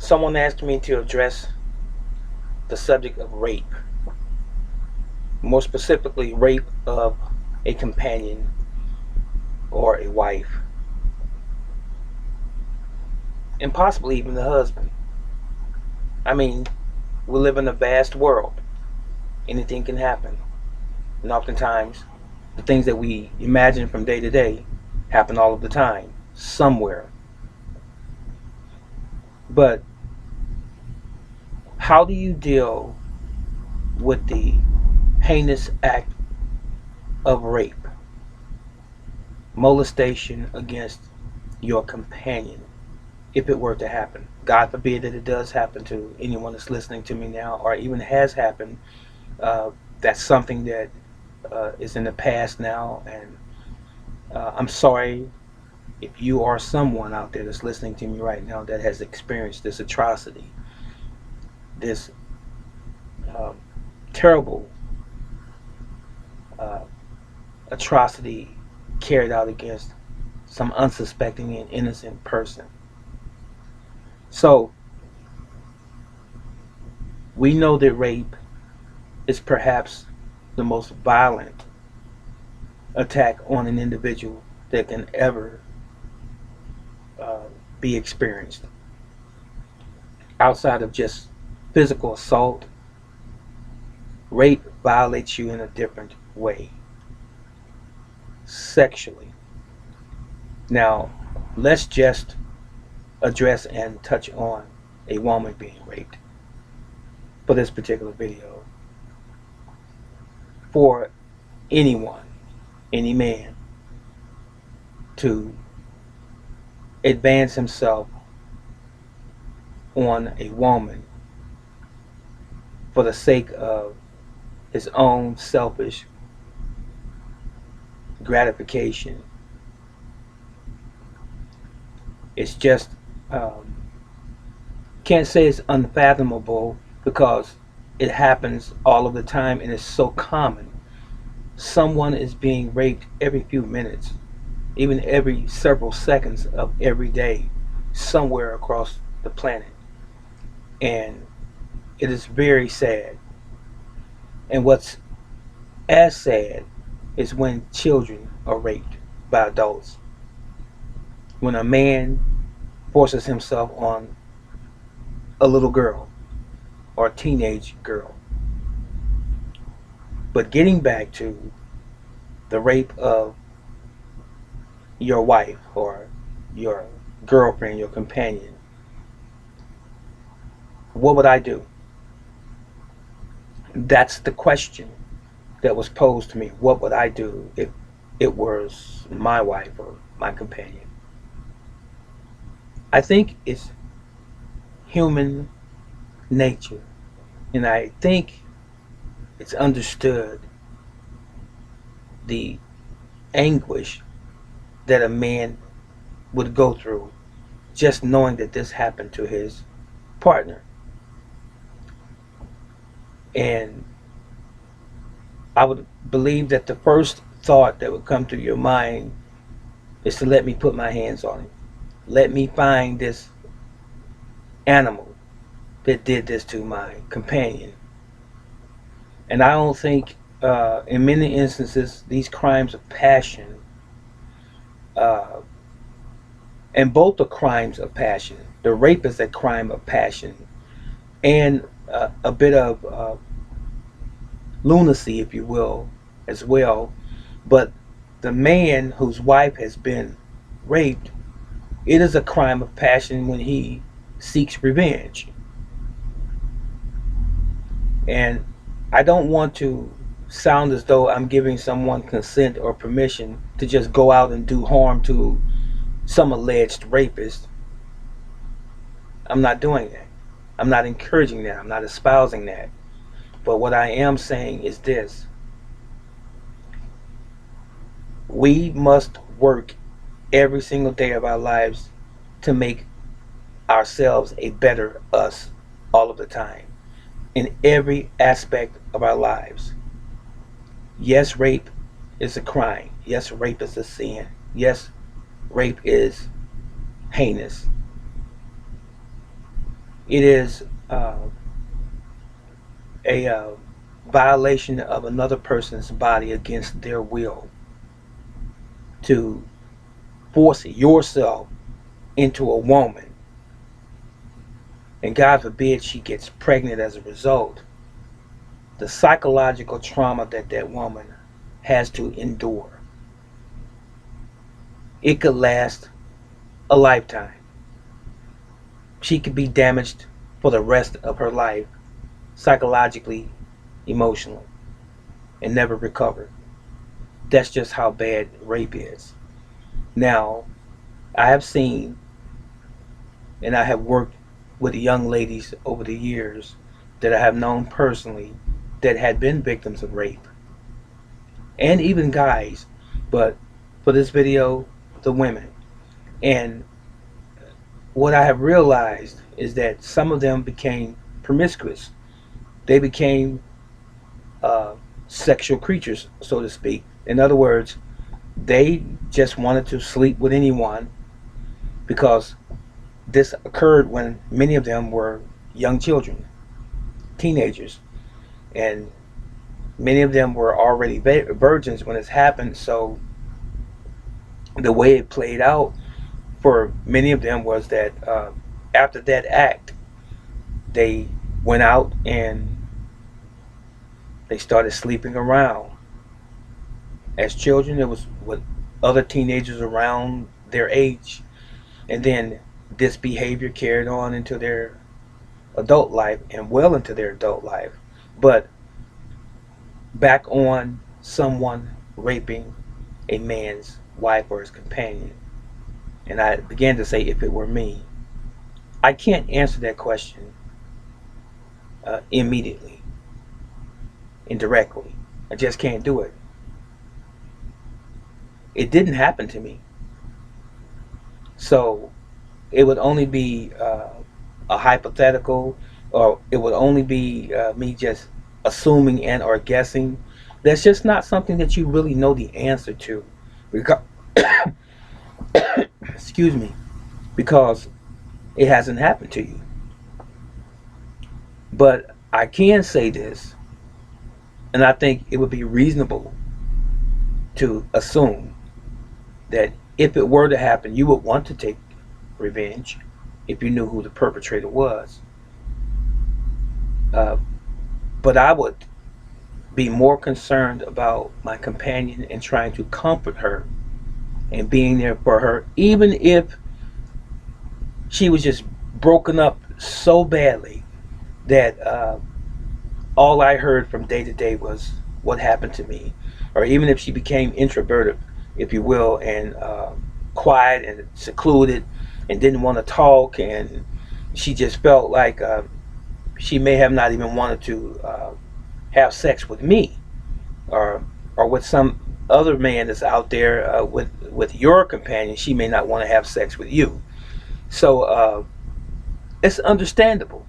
Someone asked me to address the subject of rape, more specifically, rape of a companion or a wife, and possibly even the husband. I mean, we live in a vast world. Anything can happen. And oftentimes, the things that we imagine from day to day happen all of the time, somewhere. But how do you deal with the heinous act of rape, molestation against your companion, if it were to happen? God forbid that it does happen to anyone that's listening to me now, or even has happened. Uh, that's something that is in the past now, and I'm sorry if you are someone out there that's listening to me right now that has experienced this atrocity, this um, terrible uh, atrocity carried out against some unsuspecting and innocent person. So we know that rape is perhaps the most violent attack on an individual that can ever uh, be experienced. Outside of just physical assault, rape violates you in a different way, sexually. Now, let's just address and touch on a woman being raped for this particular video. For anyone, any man, to advance himself on a woman for the sake of his own selfish gratification, it's just can't say it's unfathomable because it happens all of the time and it's so common. Someone is being raped every few minutes, even every several seconds of every day, somewhere across the planet. And it is very sad. And what's as sad is when children are raped by adults. When a man forces himself on a little girl or a teenage girl. But getting back to the rape of your wife or your girlfriend, your companion, what would I do? That's the question that was posed to me. What would I do if it was my wife or my companion? I think it's human nature, and I think it's understood the anguish that a man would go through just knowing that this happened to his partner. And I would believe that the first thought that would come to your mind is to let me put my hands on him. Let me find this animal that did this to my companion. And I don't think, in many instances, these crimes of passion, uh, and both are crimes of passion. The rape is a crime of passion, and a bit of lunacy, if you will, as well. But the man whose wife has been raped, it is a crime of passion when he seeks revenge. And I don't want to sound as though I'm giving someone consent or permission to just go out and do harm to some alleged rapist. I'm not doing that. I'm not encouraging that. I'm not espousing that. But what I am saying is this: we must work every single day of our lives to make ourselves a better us all of the time in every aspect of our lives. Yes, rape is a crime. Yes, rape is a sin. Yes, rape is heinous. It is a violation of another person's body against their will to force yourself into a woman, and God forbid she gets pregnant as a result. The psychological trauma that that woman has to endure, it could last a lifetime. She could be damaged for the rest of her life, psychologically, emotionally, and never recover. That's just how bad rape is. Now, I have seen and I have worked with young ladies over the years that I have known personally that had been victims of rape, and even guys, but for this video, the women. And what I have realized is that some of them became promiscuous. They became uh, sexual creatures, so to speak. In other words, they just wanted to sleep with anyone because this occurred when many of them were young children, teenagers, and many of them were already virgins when this happened. So the way it played out for many of them was that after that act, they went out and they started sleeping around. As children, it was with other teenagers around their age, and then this behavior carried on into their adult life and well into their adult life. But back on someone raping a man's wife or his companion, and I began to say, if it were me, I can't answer that question immediately, indirectly. I just can't do it. It didn't happen to me. So it would only be a hypothetical, or it would only be me just assuming and or guessing. That's just not something that you really know the answer to. Because, excuse me, because it hasn't happened to you. But I can say this, and I think it would be reasonable to assume that if it were to happen, you would want to take revenge if you knew who the perpetrator was. Uh, but I would be more concerned about my companion and trying to comfort her and being there for her, even if she was just broken up so badly that all I heard from day to day was what happened to me, or even if she became introverted, if you will, and quiet and secluded and didn't want to talk, and she just felt like she may have not even wanted to have sex with me, or with some other man that's out there with your companion. She may not want to have sex with you. So it's understandable,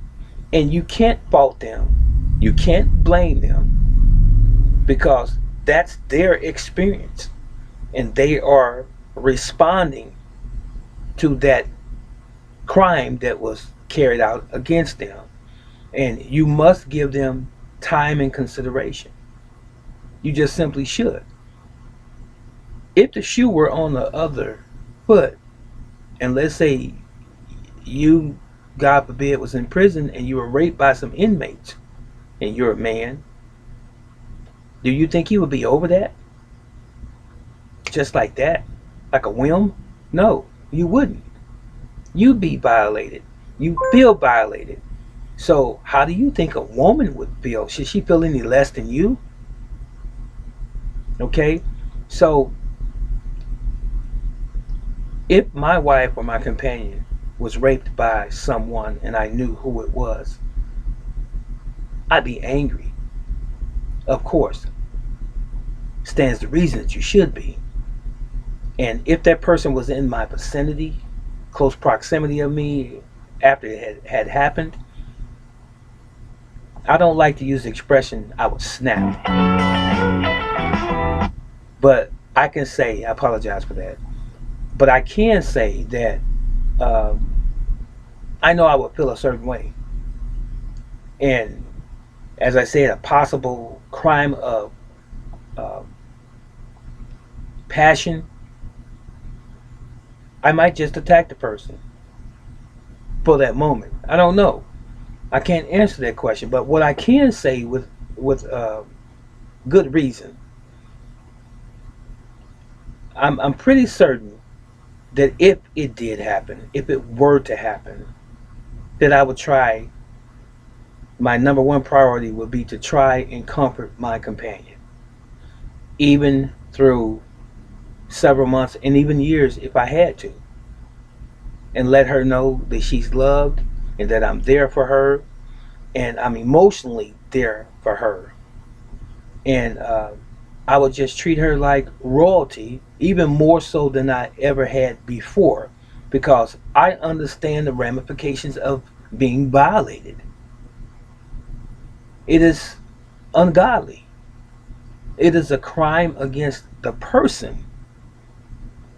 and you can't fault them. You can't blame them because that's their experience, and they are responding to that crime that was carried out against them. And you must give them time and consideration. You just simply should. If the shoe were on the other foot, and let's say you, God forbid, was in prison and you were raped by some inmates, and you're a man, do you think you would be over that? Just like that? Like a whim? No, you wouldn't. You'd be violated. You feel violated. So, how do you think a woman would feel? Should she feel any less than you? Okay? So, if my wife or my companion was raped by someone and I knew who it was, I'd be angry. Of course, stands to reason that you should be. And if that person was in my vicinity, close proximity of me after it had happened, I don't like to use the expression I would snap, but I can say, I apologize for that, but I can say that um, I know I would feel a certain way. And as I said, a possible crime of uh, passion, I might just attack the person for that moment. I don't know. I can't answer that question. But what I can say with good reason, I'm pretty certain that if it did happen, if it were to happen, that I would try. My number one priority would be to try and comfort my companion, even through several months and even years if I had to, and let her know that she's loved and that I'm there for her and I'm emotionally there for her. And I would just treat her like royalty, even more so than I ever had before, because I understand the ramifications of being violated. It is ungodly. It is a crime against the person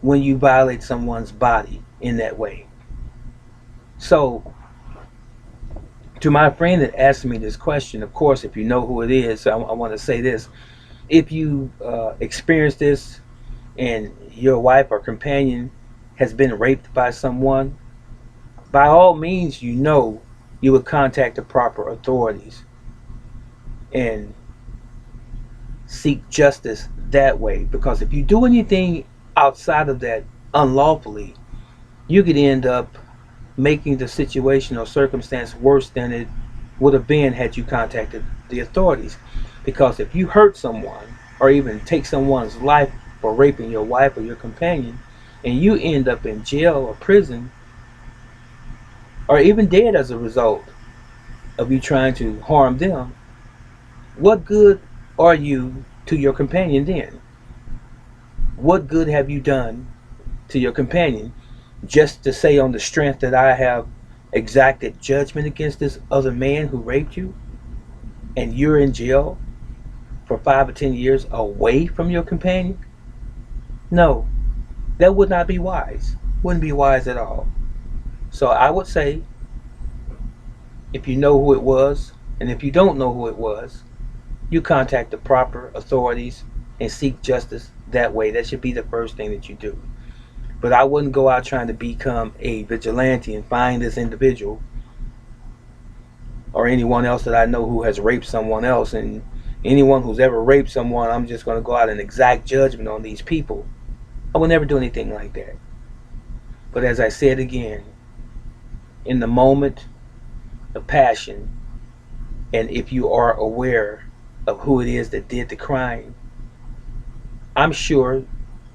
when you violate someone's body in that way. So, to my friend that asked me this question, of course, if you know who it is, I want to say this. If you experience this and your wife or companion has been raped by someone, by all means, you know you would contact the proper authorities and seek justice that way. Because if you do anything outside of that unlawfully, you could end up making the situation or circumstance worse than it would have been had you contacted the authorities. Because if you hurt someone or even take someone's life for raping your wife or your companion, and you end up in jail or prison or even dead as a result of you trying to harm them, what good are you to your companion then? What good have you done to your companion just to say on the strength that I have exacted judgment against this other man who raped you and you're in jail for 5 or 10 years away from your companion? No, that would not be wise. Wouldn't be wise at all. So I would say, if you know who it was, and if you don't know who it was, you contact the proper authorities and seek justice that way. That should be the first thing that you do. But I wouldn't go out trying to become a vigilante and find this individual or anyone else that I know who has raped someone else. And anyone who's ever raped someone, I'm just going to go out and exact judgment on these people. I will never do anything like that. But as I said again, in the moment of passion, and if you are aware of who it is that did the crime, I'm sure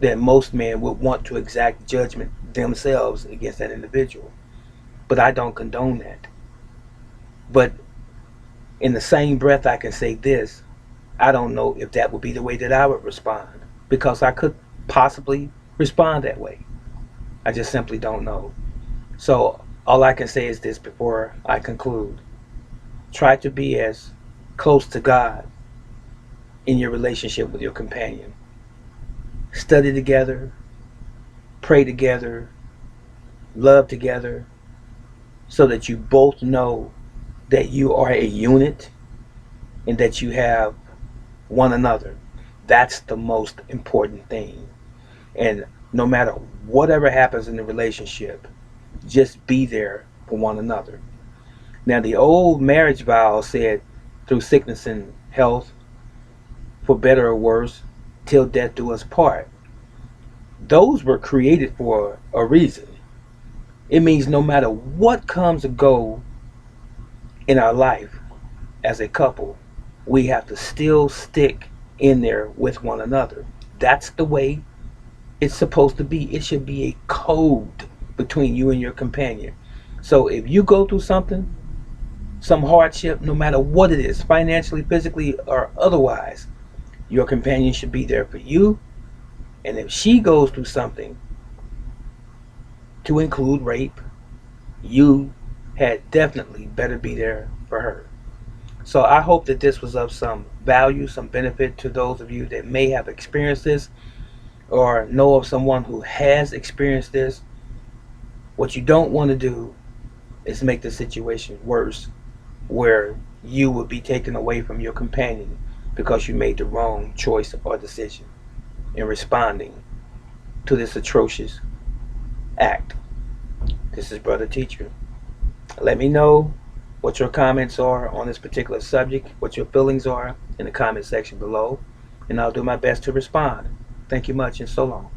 that most men would want to exact judgment themselves against that individual. But I don't condone that. But in the same breath, I can say this: I don't know if that would be the way that I would respond, because I could possibly respond that way. I just simply don't know. So all I can say is this before I conclude: try to be as close to God in your relationship with your companion. Study together, pray together, love together, so that you both know that you are a unit and that you have one another. That's the most important thing. And no matter whatever happens in the relationship, just be there for one another. Now, the old marriage vow said, through sickness and health, for better or worse, till death do us part. Those were created for a reason. It means no matter what comes or go in our life as a couple, we have to still stick in there with one another. That's the way it's supposed to be. It should be a code between you and your companion. So if you go through something, some hardship, no matter what it is, financially, physically, or otherwise, your companion should be there for you. And if she goes through something, to include rape, you had definitely better be there for her. So I hope that this was of some value, some benefit to those of you that may have experienced this or know of someone who has experienced this. What you don't want to do is make the situation worse, where you will be taken away from your companion because you made the wrong choice or decision in responding to this atrocious act. This is Brother Teacher. Let me know what your comments are on this particular subject, what your feelings are in the comment section below, and I'll do my best to respond. Thank you much and so long.